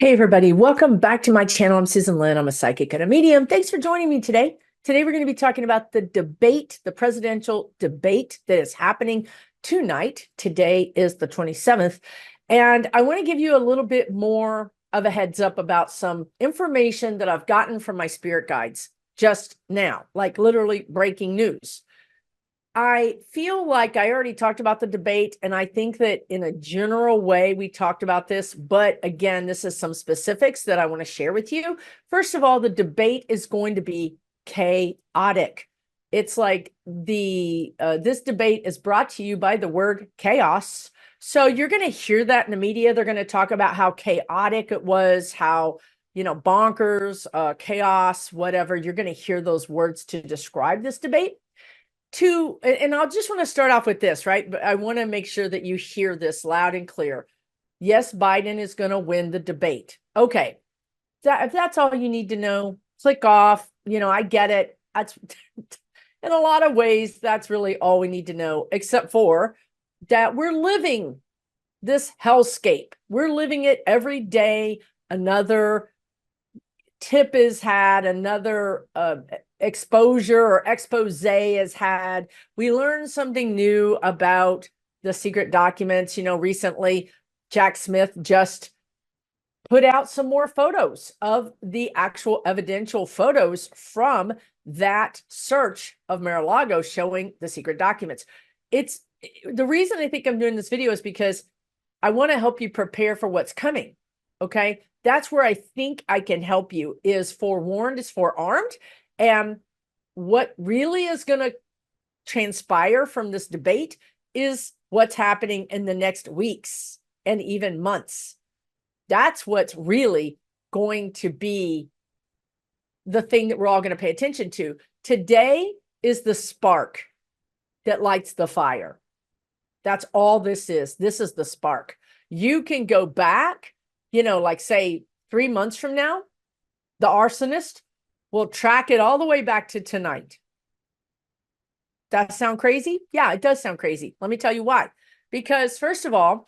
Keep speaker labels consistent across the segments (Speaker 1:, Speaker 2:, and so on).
Speaker 1: Hey everybody, welcome back to my channel. I'm Susan Lynn. I'm a psychic and a medium. Thanks for joining me today. Today we're going to be talking about the debate, the presidential debate that is happening tonight. Today is the 27th, and I want to give you a little bit more of a heads up about some information that I've gotten from my spirit guides just now, like literally breaking news. I feel like I already talked about the debate, and I think that in a general way, we talked about this. But again, this is some specifics that I want to share with you. First of all, the debate is going to be chaotic. It's like this debate is brought to you by the word chaos. So you're going to hear that in the media. They're going to talk about how chaotic it was, how bonkers, chaos, whatever. You're going to hear those words to describe this debate. And I'll just want to start off with this, right? But I want to make sure that you hear this loud and clear. Yes, Biden is going to win the debate. Okay. If that's all you need to know, click off. I get it. That's in a lot of ways, that's really all we need to know, except for that we're living this hellscape. We're living it every day. Another tip is had, another exposure or expose is had. We learned something new about the secret documents. Recently, Jack Smith just put out some more photos of the actual evidential photos from that search of Mar-a-Lago showing the secret documents. It's the reason I think I'm doing this video is because I want to help you prepare for what's coming. Okay. That's where I think I can help you. Is forewarned is forearmed. And what really is going to transpire from this debate is what's happening in the next weeks and even months. That's what's really going to be the thing that we're all going to pay attention to. Today is the spark that lights the fire. That's all this is. This is the spark. You can go back, like say 3 months from now, the arsonist will track it all the way back to tonight. That sound crazy? Yeah, it does sound crazy. Let me tell you why. Because first of all,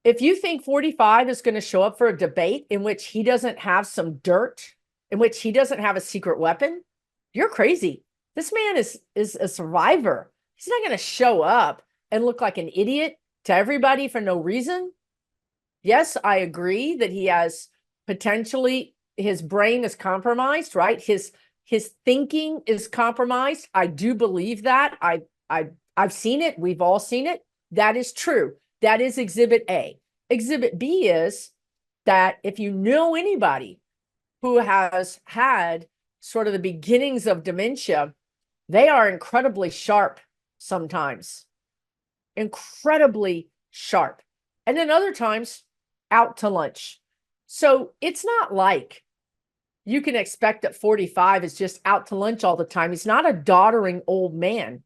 Speaker 1: if you think 45 is going to show up for a debate in which he doesn't have some dirt, in which he doesn't have a secret weapon, you're crazy. This man is a survivor. He's not going to show up and look like an idiot to everybody for no reason. Yes, I agree that he has potentially, his brain is compromised, right? His thinking is compromised. I do believe that. I've seen it. We've all seen it. That is true. That is exhibit A. Exhibit B is that if you know anybody who has had sort of the beginnings of dementia, they are incredibly sharp sometimes. Incredibly sharp. And then other times out to lunch. So it's not like you can expect that 45 is just out to lunch all the time. He's not a doddering old man.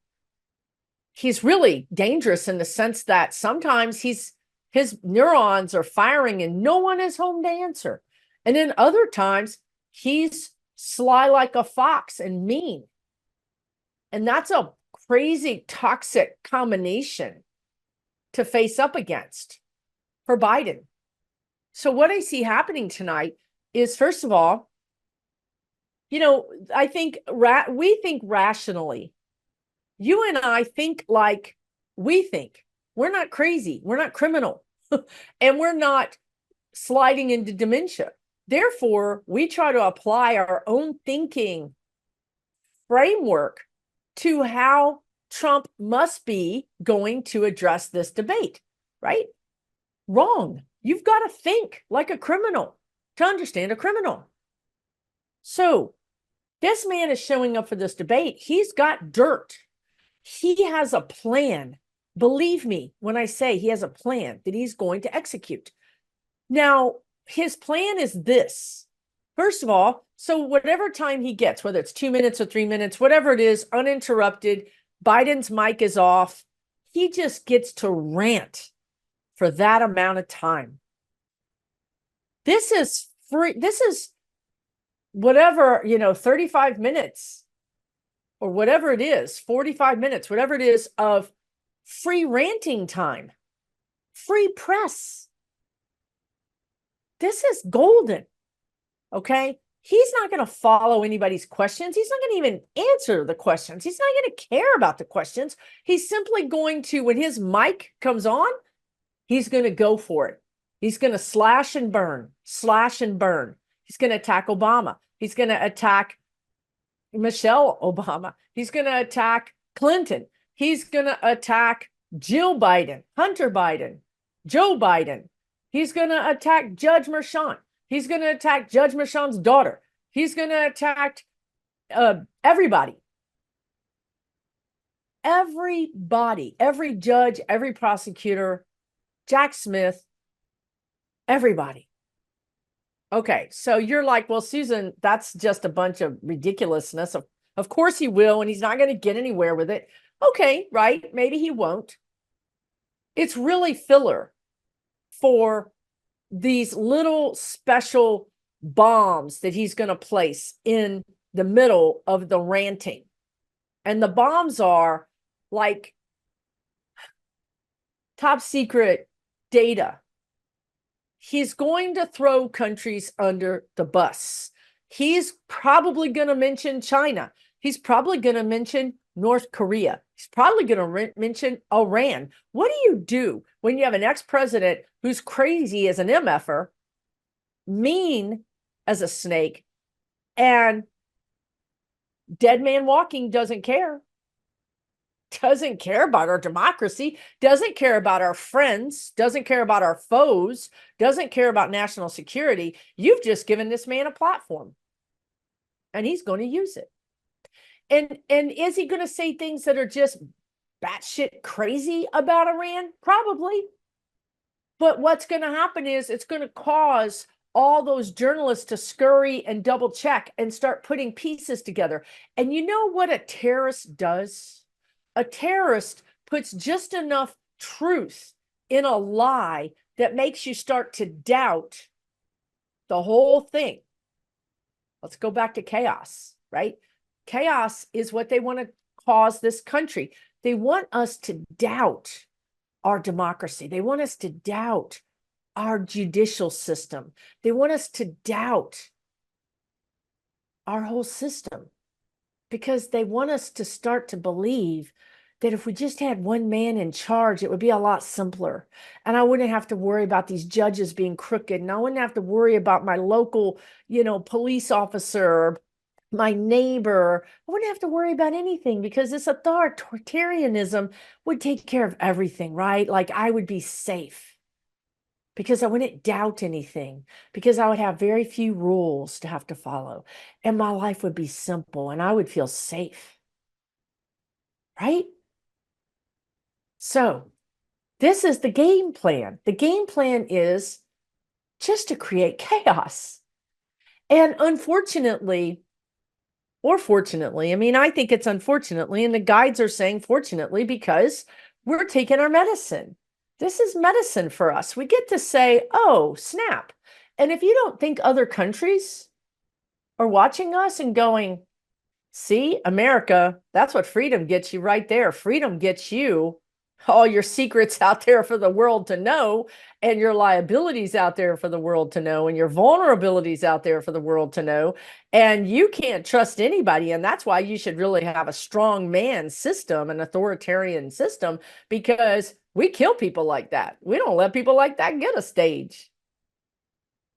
Speaker 1: He's really dangerous in the sense that sometimes his neurons are firing and no one is home to answer. And then other times he's sly like a fox and mean. And that's a crazy toxic combination to face up against for Biden. So what I see happening tonight is, first of all, I think we think rationally. You and I think like we think. We're not crazy. We're not criminal. And we're not sliding into dementia. Therefore, we try to apply our own thinking framework to how Trump must be going to address this debate, right? Wrong. You've got to think like a criminal to understand a criminal. So this man is showing up for this debate. He's got dirt. He has a plan. Believe me when I say he has a plan that he's going to execute. Now, his plan is this. First of all, so whatever time he gets, whether it's 2 minutes or 3 minutes, whatever it is, uninterrupted, Biden's mic is off. He just gets to rant for that amount of time. This is free. This is whatever, 35 minutes or whatever it is, 45 minutes, whatever it is of free ranting time, free press. This is golden. Okay. He's not going to follow anybody's questions. He's not going to even answer the questions. He's not going to care about the questions. He's simply going to, when his mic comes on, he's going to go for it. He's going to slash and burn, slash and burn. He's going to attack Obama. He's going to attack Michelle Obama. He's going to attack Clinton. He's going to attack Jill Biden, Hunter Biden, Joe Biden. He's going to attack Judge Merchan. He's going to attack Judge Merchan's daughter. He's going to attack everybody. Everybody, every judge, every prosecutor, Jack Smith, everybody. Okay, so you're like, well, Susan, that's just a bunch of ridiculousness. Of course he will, and he's not going to get anywhere with it. Okay, right, maybe he won't. It's really filler for these little special bombs that he's going to place in the middle of the ranting. And the bombs are like top secret data. He's going to throw countries under the bus. He's probably going to mention China. He's probably going to mention North Korea. He's probably going to mention Iran. What do you do when you have an ex-president who's crazy as an MFer, mean as a snake, and dead man walking doesn't care? Doesn't care about our democracy, doesn't care about our friends, doesn't care about our foes, doesn't care about national security. You've just given this man a platform, and he's going to use it. And is he going to say things that are just batshit crazy about Iran? Probably. But what's going to happen is it's going to cause all those journalists to scurry and double check and start putting pieces together. And you know what a terrorist does? A terrorist puts just enough truth in a lie that makes you start to doubt the whole thing. Let's go back to chaos, right? Chaos is what they want to cause this country. They want us to doubt our democracy. They want us to doubt our judicial system. They want us to doubt our whole system, because they want us to start to believe that if we just had one man in charge, it would be a lot simpler. And I wouldn't have to worry about these judges being crooked. And I wouldn't have to worry about my local, police officer, my neighbor. I wouldn't have to worry about anything, because this authoritarianism would take care of everything, right? Like, I would be safe because I wouldn't doubt anything, because I would have very few rules to have to follow, and my life would be simple, and I would feel safe, right? So this is the game plan. The game plan is just to create chaos. And unfortunately, or fortunately, I think it's unfortunately, and the guides are saying fortunately, because we're taking our medicine. This is medicine for us. We get to say, oh, snap. And if you don't think other countries are watching us and going, see, America, that's what freedom gets you right there. Freedom gets you all your secrets out there for the world to know, and your liabilities out there for the world to know, and your vulnerabilities out there for the world to know. And you can't trust anybody. And that's why you should really have a strong man system, an authoritarian system, because we kill people like that. We don't let people like that get a stage.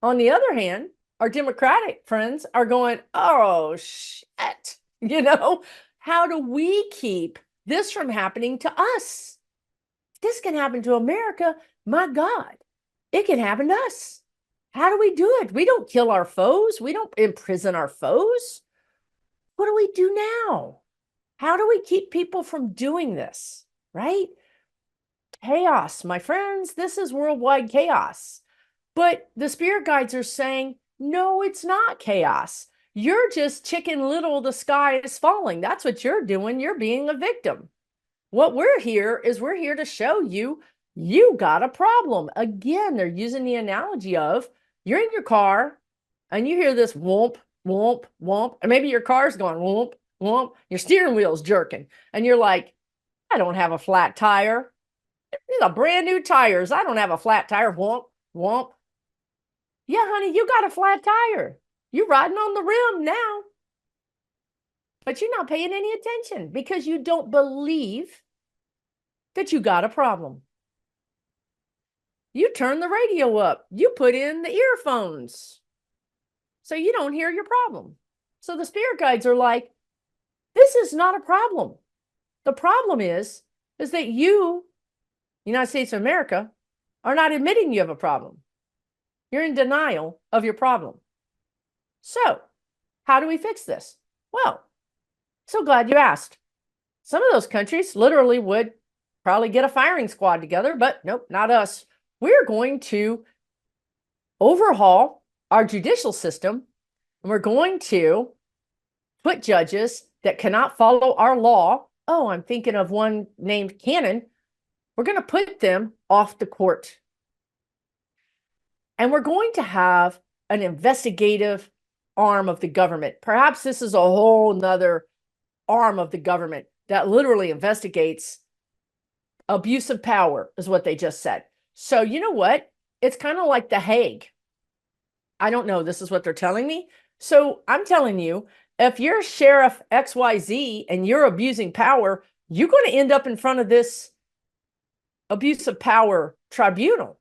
Speaker 1: On the other hand, our Democratic friends are going, oh, shit. How do we keep this from happening to us? This can happen to America. My God, it can happen to us. How do we do it? We don't kill our foes. We don't imprison our foes. What do we do now? How do we keep people from doing this, right? Chaos, my friends. This is worldwide chaos. But the spirit guides are saying, no, it's not chaos. You're just Chicken Little, the sky is falling. That's what you're doing. You're being a victim. What we're here to show you, you got a problem. Again, they're using the analogy of, you're in your car and you hear this whoomp, whoomp, whoomp, and maybe your car's going whoomp, whoomp, your steering wheel's jerking, and you're like, I don't have a flat tire. These are brand new tires. I don't have a flat tire. Whoomp, whoomp. Yeah, honey, you got a flat tire. You're riding on the rim now, but you're not paying any attention because you don't believe that you got a problem. You turn the radio up, you put in the earphones so you don't hear your problem. So the spirit guides are like, this is not a problem. The problem is that you, United States of America, are not admitting you have a problem. You're in denial of your problem. So, how do we fix this? Well, so glad you asked. Some of those countries literally would probably get a firing squad together, but nope, not us. We're going to overhaul our judicial system, and we're going to put judges that cannot follow our law. Oh, I'm thinking of one named Cannon. We're going to put them off the court. And we're going to have an investigative arm of the government. Perhaps this is a whole nother arm of the government that literally investigates abuse of power, is what they just said. So you know what? It's kind of like The Hague. I don't know. This is what they're telling me. So I'm telling you, if you're Sheriff XYZ and you're abusing power, you're going to end up in front of this abuse of power tribunal.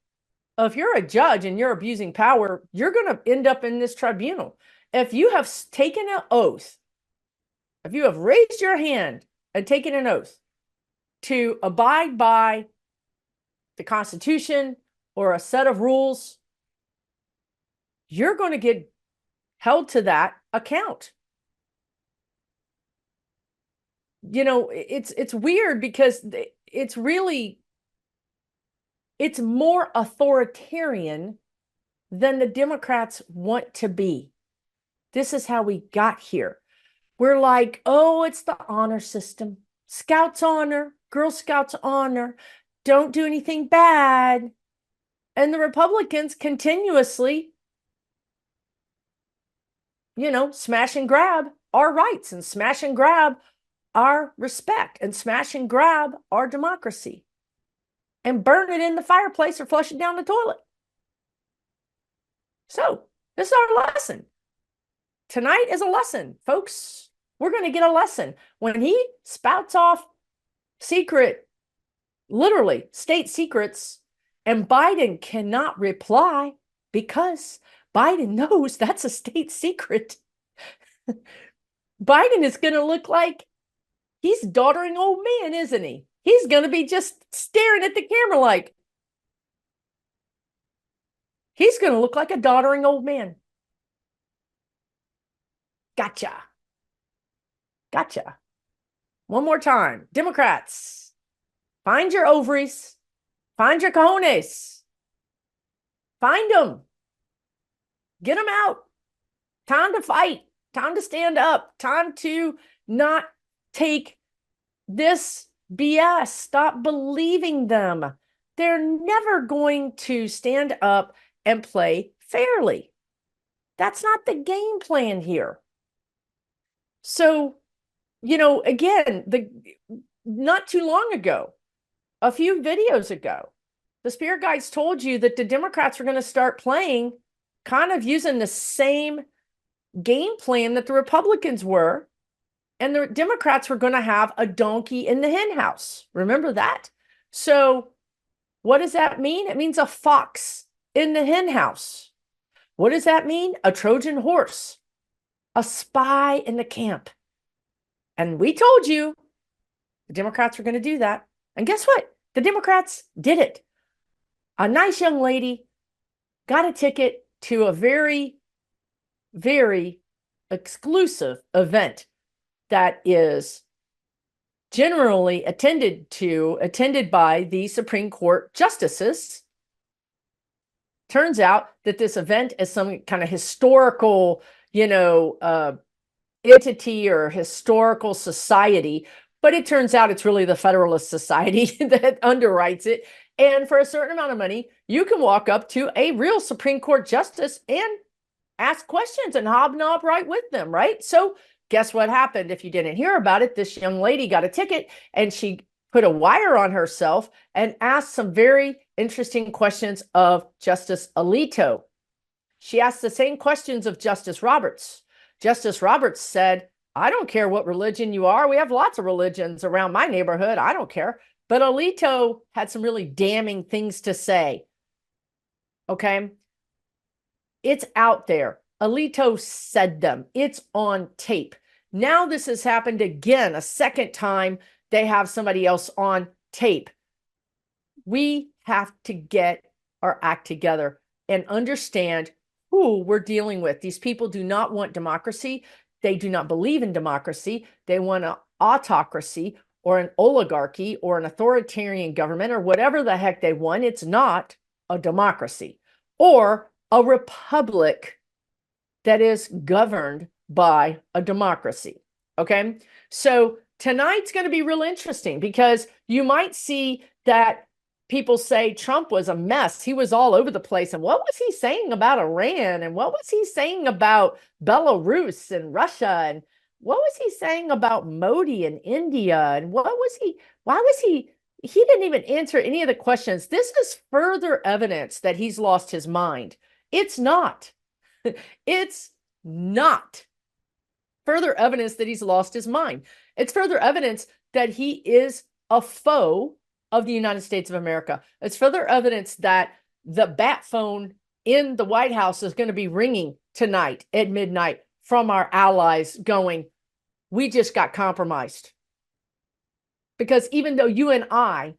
Speaker 1: If you're a judge and you're abusing power, you're going to end up in this tribunal. If you have taken an oath, if you have raised your hand and taken an oath to abide by the Constitution or a set of rules, you're going to get held to that account. You know, it's weird because it's more authoritarian than the Democrats want to be. This is how we got here. We're like, oh, it's the honor system. Scouts honor, Girl Scouts honor, don't do anything bad. And the Republicans continuously, smash and grab our rights and smash and grab our respect and smash and grab our democracy and burn it in the fireplace or flush it down the toilet. So this is our lesson. Tonight is a lesson, folks. We're going to get a lesson. When he spouts off secret, literally state secrets, and Biden cannot reply because Biden knows that's a state secret. Biden is going to look like he's doddering old man, isn't he? He's going to be just staring at the camera like, he's going to look like a doddering old man. Gotcha. Gotcha. One more time. Democrats, find your ovaries, find your cojones, find them, get them out. Time to fight, time to stand up, time to not take this BS. Stop believing them. They're never going to stand up and play fairly. That's not the game plan here. So, again, not too long ago, a few videos ago, the spirit guides told you that the Democrats were going to start playing kind of using the same game plan that the Republicans were. And the Democrats were going to have a donkey in the hen house. Remember that? So what does that mean? It means a fox in the hen house. What does that mean? A Trojan horse, a spy in the camp. And we told you the Democrats were going to do that. And guess what? The Democrats did it. A nice young lady got a ticket to a very, very exclusive event that is generally attended by the Supreme Court justices. Turns out that this event is some kind of historical, entity or historical society, but it turns out it's really the Federalist Society that underwrites it. And for a certain amount of money, you can walk up to a real Supreme Court justice and ask questions and hobnob right with them, right? So guess what happened? If you didn't hear about it, this young lady got a ticket and she put a wire on herself and asked some very interesting questions of Justice Alito. She asked the same questions of Justice Roberts. Justice Roberts said, I don't care what religion you are. We have lots of religions around my neighborhood. I don't care. But Alito had some really damning things to say. Okay. It's out there. Alito said them. It's on tape. Now this has happened again, a second time they have somebody else on tape. We have to get our act together and understand who we're dealing with. These people do not want democracy. They do not believe in democracy. They want an autocracy or an oligarchy or an authoritarian government or whatever the heck they want. It's not a democracy or a republic that is governed by a democracy. Okay. So tonight's going to be real interesting because you might see that people say Trump was a mess. He was all over the place. And what was he saying about Iran? And what was he saying about Belarus and Russia? And what was he saying about Modi and India? And why was he didn't even answer any of the questions. This is further evidence that he's lost his mind. It's not. It's not further evidence that he's lost his mind. It's further evidence that he is a foe of the United States of America. It's further evidence that the bat phone in the White House is going to be ringing tonight at midnight from our allies going, we just got compromised. Because even though you and I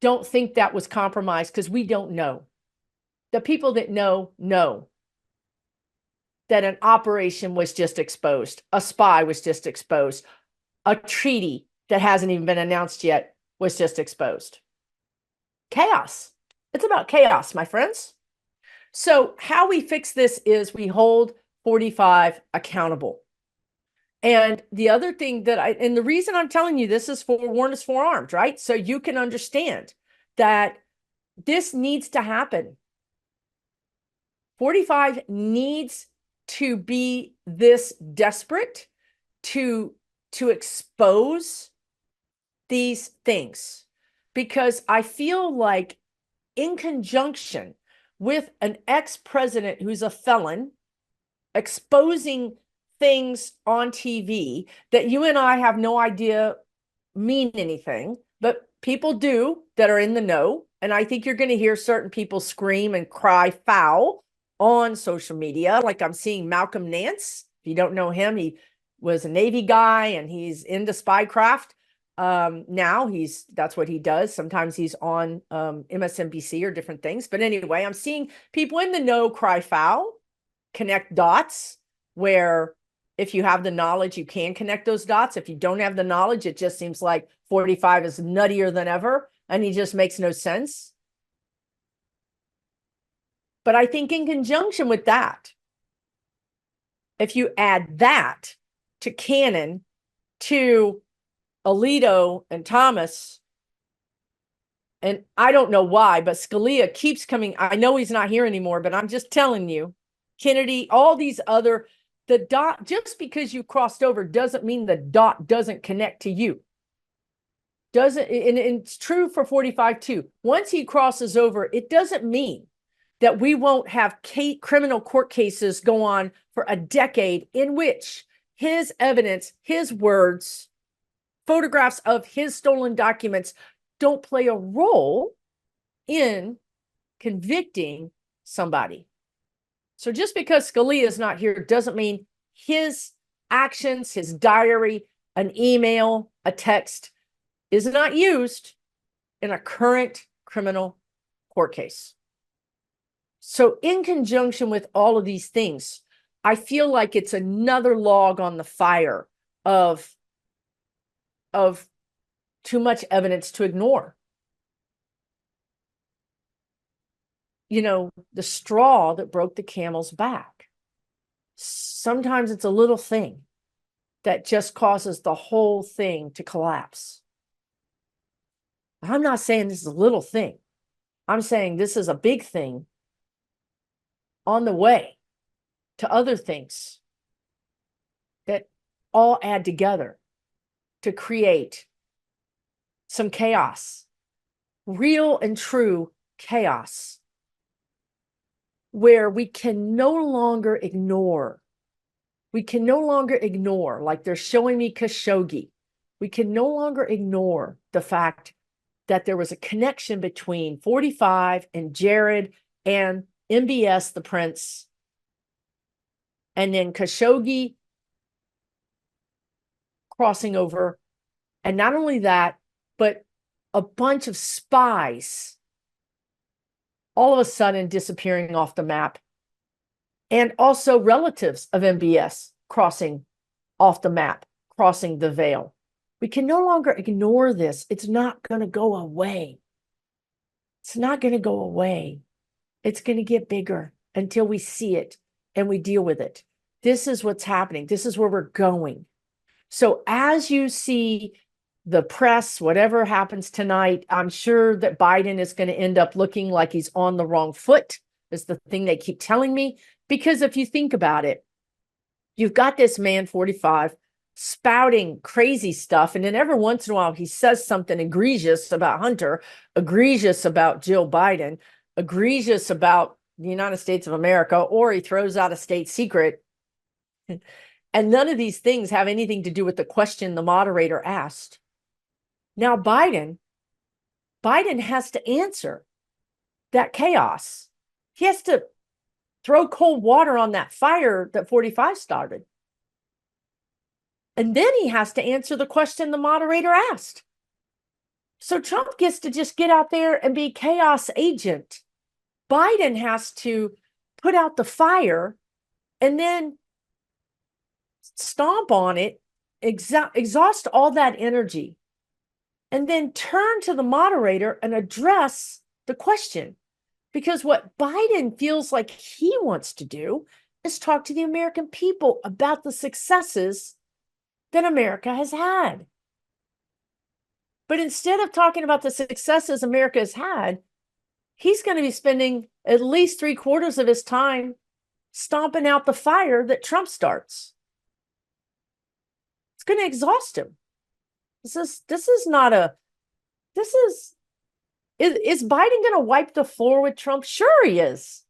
Speaker 1: don't think that was compromised, because we don't know, the people that know that an operation was just exposed, a spy was just exposed, a treaty that hasn't even been announced yet was just exposed. Chaos. It's about chaos, my friends. So how we fix this is we hold 45 accountable. And the other thing and the reason I'm telling you this is forewarned is forearmed, right? So you can understand that this needs to happen. 45 needs to be this desperate to expose these things, because I feel like in conjunction with an ex-president who's a felon exposing things on TV that you and I have no idea mean anything, but people do that are in the know. And I think you're going to hear certain people scream and cry foul on social media. Like I'm seeing Malcolm Nance. If you don't know him, he was a Navy guy and he's into spycraft. Now that's what he does. Sometimes he's on MSNBC or different things. But anyway, I'm seeing people in the know cry foul, connect dots, where if you have the knowledge, you can connect those dots. If you don't have the knowledge, it just seems like 45 is nuttier than ever and he just makes no sense. But I think in conjunction with that, if you add that to Cannon, to Alito and Thomas, and I don't know why, but Scalia keeps coming. I know he's not here anymore, but I'm just telling you, Kennedy, all these other, the dot, just because you crossed over doesn't mean the dot doesn't connect to you. Doesn't, and it's true for 45 too. Once he crosses over, it doesn't mean that we won't have criminal court cases go on for a decade in which his evidence, his words, photographs of his stolen documents don't play a role in convicting somebody. So just because Scalia is not here doesn't mean his actions, his diary, an email, a text is not used in a current criminal court case. So in conjunction with all of these things, I feel like it's another log on the fire of too much evidence to ignore. You know, the straw that broke the camel's back. Sometimes it's a little thing that just causes the whole thing to collapse. I'm not saying this is a little thing. I'm saying this is a big thing on the way to other things that all add together to create some chaos, real and true chaos. where we can no longer ignore. We can no longer ignore, like they're showing me Khashoggi. We can no longer ignore the fact that there was a connection between 45 and Jared and MBS, the prince, and then Khashoggi crossing over. And not only that, but a bunch of spies all of a sudden disappearing off the map. And also relatives of MBS crossing off the map, crossing the veil. We can no longer ignore this. It's not going to go away. It's not going to go away. It's going to get bigger until we see it and we deal with it. This is what's happening. This is where we're going. So as you see the press, whatever happens tonight, I'm sure that Biden is going to end up looking like he's on the wrong foot. Is the thing they keep telling me. Because if you think about it, you've got this man, 45, spouting crazy stuff. And then every once in a while, he says something egregious about Hunter, egregious about Jill Biden, egregious about the United States of America, or he throws out a state secret. And none of these things have anything to do with the question the moderator asked. Now, Biden has to answer that chaos. He has to throw cold water on that fire that 45 started. And then he has to answer the question the moderator asked. So Trump gets to just get out there and be chaos agent. Biden has to put out the fire and then stomp on it, exhaust all that energy, and then turn to the moderator and address the question. Because what Biden feels like he wants to do is talk to the American people about the successes that America has had. But instead of talking about the successes America has had, he's going to be spending at least 3/4 of his time stomping out the fire that Trump starts. It's going to exhaust him. Is Biden going to wipe the floor with Trump? Sure he is.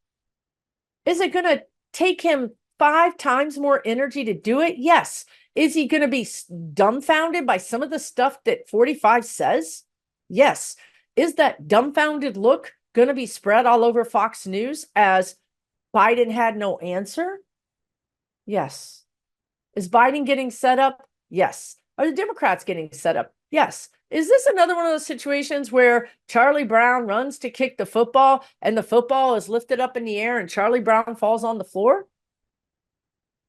Speaker 1: Is it going to take him 5 times more energy to do it? Yes. Is he going to be dumbfounded by some of the stuff that 45 says? Yes. Is that dumbfounded look going to be spread all over Fox News as Biden had no answer? Yes. Is Biden getting set up? Yes. Are the Democrats getting set up? Yes. Is this another one of those situations where Charlie Brown runs to kick the football and the football is lifted up in the air and Charlie Brown falls on the floor?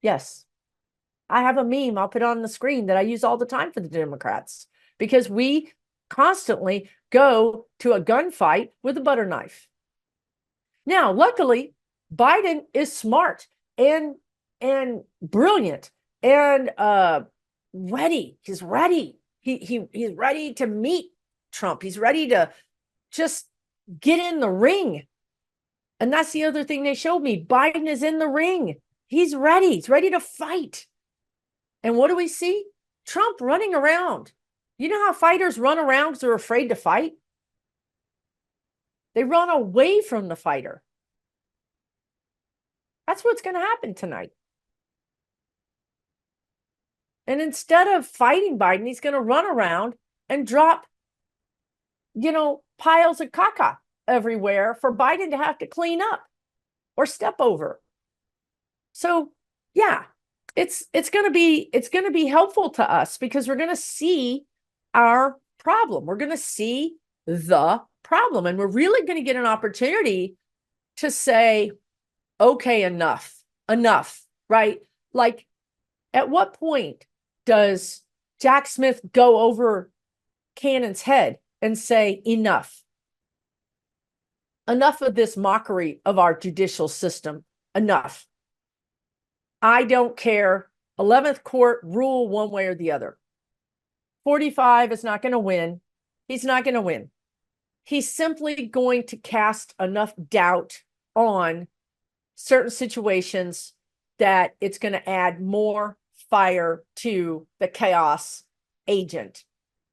Speaker 1: Yes. I have a meme I'll put on the screen that I use all the time for the Democrats because we constantly go to a gunfight with a butter knife. Now, luckily, Biden is smart and brilliant and ready. He's ready. He's ready to meet Trump. He's ready to just get in the ring. And that's the other thing they showed me. Biden is in the ring. He's ready. He's ready to fight. And what do we see? Trump running around. You know how fighters run around because they're afraid to fight? They run away from the fighter. That's what's going to happen tonight. And instead of fighting Biden, he's going to run around and drop, piles of caca everywhere for Biden to have to clean up or step over. So, yeah, it's going to be helpful to us because we're going to see our problem. We're going to see the problem, and we're really going to get an opportunity to say, okay, enough, right? Like, at what point does Jack Smith go over Cannon's head and say, enough of this mockery of our judicial system? Enough. I don't care. 11th court, rule one way or the other. 45 is not going to win. He's not going to win. He's simply going to cast enough doubt on certain situations that it's going to add more fire to the chaos agent,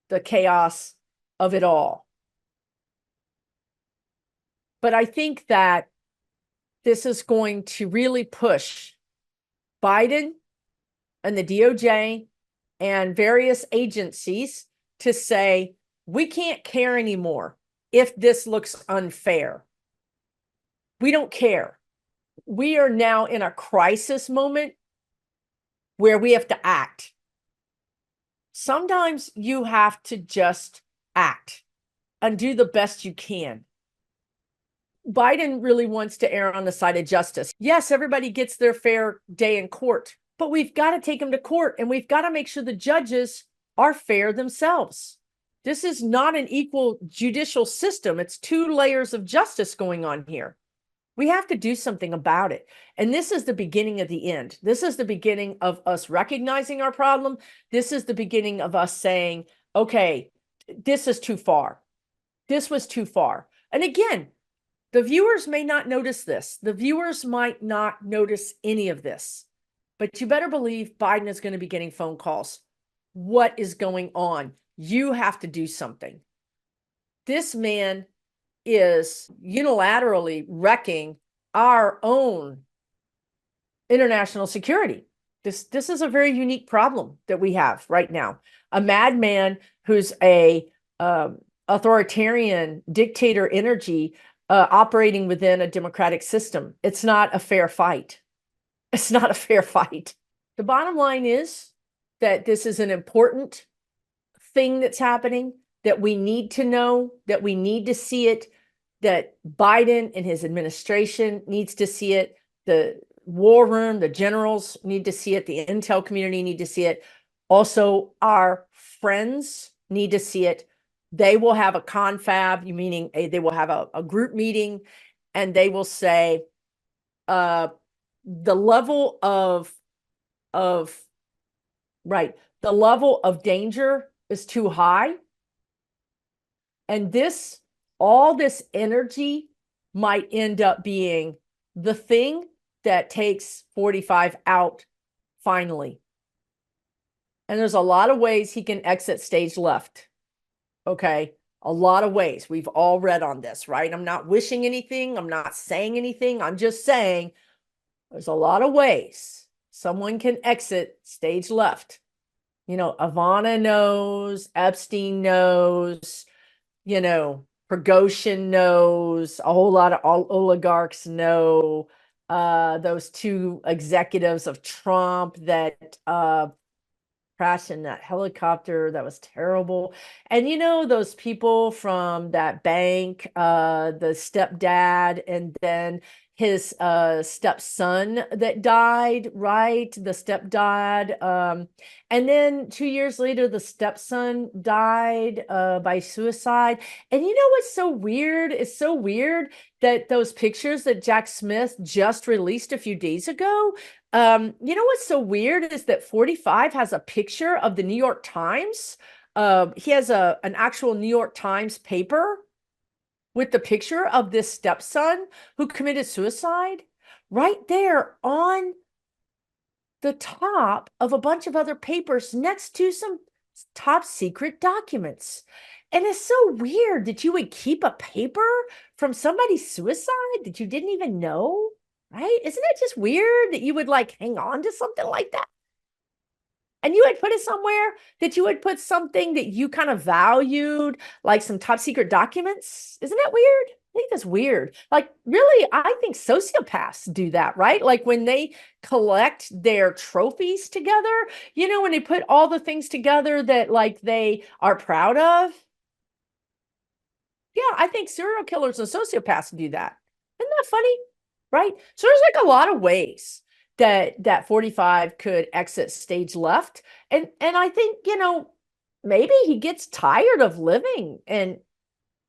Speaker 1: the chaos of it all. But I think that this is going to really push Biden and the DOJ and various agencies to say, we can't care anymore if this looks unfair. We don't care. We are now in a crisis moment where we have to act. Sometimes you have to just act and do the best you can. Biden really wants to err on the side of justice. Yes, everybody gets their fair day in court, but we've got to take them to court, and we've got to make sure the judges are fair themselves. This is not an equal judicial system. It's two layers of justice going on here. We have to do something about it. And this is the beginning of the end. This is the beginning of us recognizing our problem. This is the beginning of us saying, okay, this is too far. This was too far. And again, the viewers may not notice this. The viewers might not notice any of this. But you better believe Biden is going to be getting phone calls. What is going on? You have to do something. This man is unilaterally wrecking our own international security. This is a very unique problem that we have right now. A madman who's a authoritarian dictator energy operating within a democratic system. It's not a fair fight. It's not a fair fight. The bottom line is that this is an important thing that's happening, that we need to know, that we need to see it, that Biden and his administration needs to see it. The war room, the generals need to see it. The intel community need to see it. Also, our friends need to see it. They will have a confab, meaning they will have a group meeting, and they will say the level of the level of danger is too high. And all this energy might end up being the thing that takes 45 out finally. And there's a lot of ways he can exit stage left. Okay, a lot of ways. We've all read on this, right? I'm not wishing anything. I'm not saying anything. I'm just saying there's a lot of ways someone can exit stage left. You know, Ivana knows, Epstein knows, you know, Prigozhin knows, a whole lot of oligarchs know, those two executives of Trump that crashed in that helicopter. That was terrible. And you know, those people from that bank, the stepdad, and then his stepson that died, right? The stepdad. And then 2 years later, the stepson died by suicide. And you know what's so weird? It's so weird that those pictures that Jack Smith just released a few days ago, you know what's so weird is that 45 has a picture of the New York Times. He has an actual New York Times paper with the picture of this stepson who committed suicide right there on the top of a bunch of other papers next to some top secret documents. And it's so weird that you would keep a paper from somebody's suicide that you didn't even know, right? Isn't it just weird that you would like hang on to something like that? And you would put it somewhere, that you would put something that you kind of valued, like some top secret documents. Isn't that weird? I think that's weird. Like, really, I think sociopaths do that, right? Like when they collect their trophies together, you know, when they put all the things together that like they are proud of. Yeah, I think serial killers and sociopaths do that. Isn't that funny? Right? So there's like a lot of ways that 45 could exit stage left. And I think, you know, maybe he gets tired of living and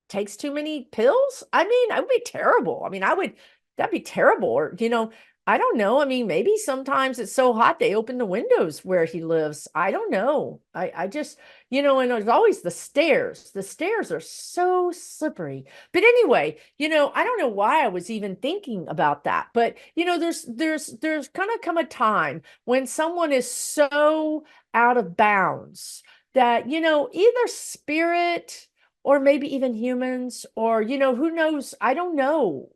Speaker 1: takes too many pills. I mean, that would be terrible. I mean, that'd be terrible. Or, you know, I don't know. I mean, maybe sometimes it's so hot they open the windows where he lives. I don't know. I just, you know, and there's always the stairs. The stairs are so slippery. But anyway, you know, I don't know why I was even thinking about that. But, you know, there's kind of come a time when someone is so out of bounds that, you know, either spirit or maybe even humans, or, you know, who knows? I don't know.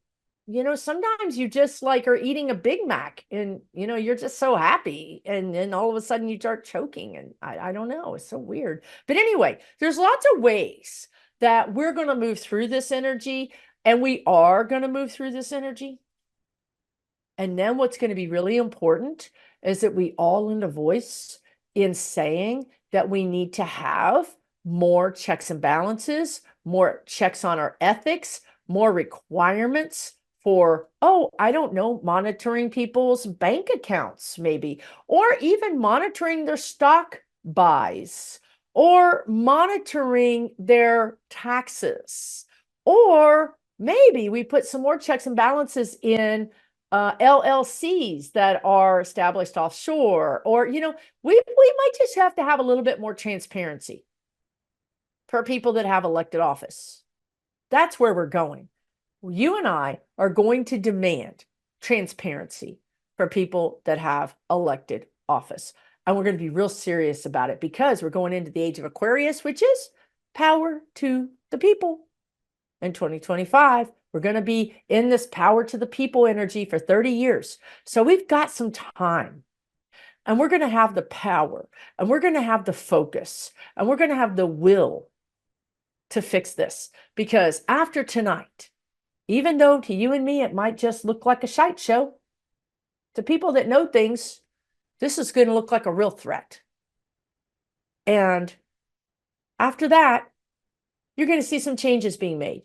Speaker 1: sometimes you just like are eating a Big Mac and, you're just so happy. And then all of a sudden you start choking. And I don't know. It's so weird. But anyway, there's lots of ways that we're going to move through this energy. And we are going to move through this energy. And then what's going to be really important is that we all lend a voice in saying that we need to have more checks and balances, more checks on our ethics, more requirements for, I don't know, monitoring people's bank accounts, maybe, or even monitoring their stock buys, or monitoring their taxes, or maybe we put some more checks and balances in LLCs that are established offshore, or, we might just have to have a little bit more transparency for people that have elected office. That's where we're going. You and I are going to demand transparency for people that have elected office. And we're going to be real serious about it because we're going into the age of Aquarius, which is power to the people. In 2025, we're going to be in this power to the people energy for 30 years. So we've got some time. And we're going to have the power, and we're going to have the focus, and we're going to have the will to fix this. Because after tonight, even though to you and me it might just look like a shite show, to people that know things, this is going to look like a real threat. And after that, you're going to see some changes being made.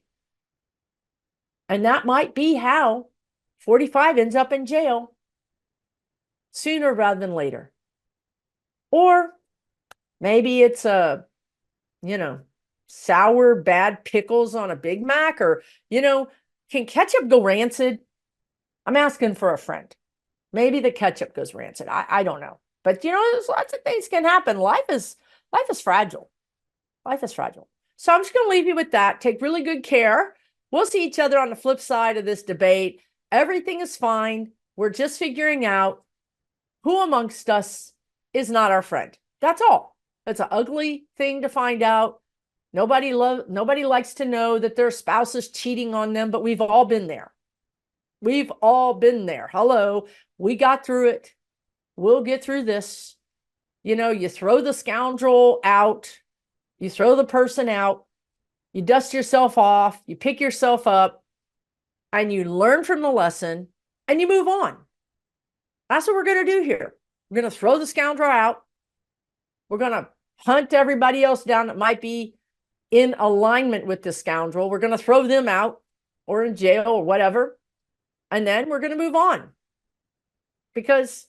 Speaker 1: And that might be how 45 ends up in jail sooner rather than later. Or maybe it's sour, bad pickles on a Big Mac, or, can ketchup go rancid? I'm asking for a friend. Maybe the ketchup goes rancid. I don't know. But, there's lots of things can happen. Life is fragile. Life is fragile. So I'm just going to leave you with that. Take really good care. We'll see each other on the flip side of this debate. Everything is fine. We're just figuring out who amongst us is not our friend. That's all. It's an ugly thing to find out. Nobody likes to know that their spouse is cheating on them, but we've all been there. We've all been there. Hello. We got through it. We'll get through this. You throw the scoundrel out. You throw the person out. You dust yourself off. You pick yourself up. And you learn from the lesson. And you move on. That's what we're going to do here. We're going to throw the scoundrel out. We're going to hunt everybody else down that might be in alignment with the scoundrel. We're going to throw them out or in jail or whatever. And then we're going to move on. Because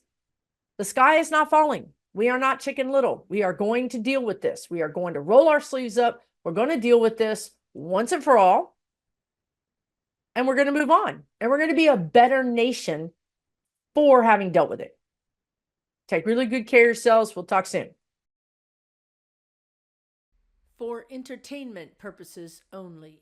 Speaker 1: the sky is not falling. We are not Chicken Little. We are going to deal with this. We are going to roll our sleeves up. We're going to deal with this once and for all. And we're going to move on. And we're going to be a better nation for having dealt with it. Take really good care of yourselves. We'll talk soon. For entertainment purposes only.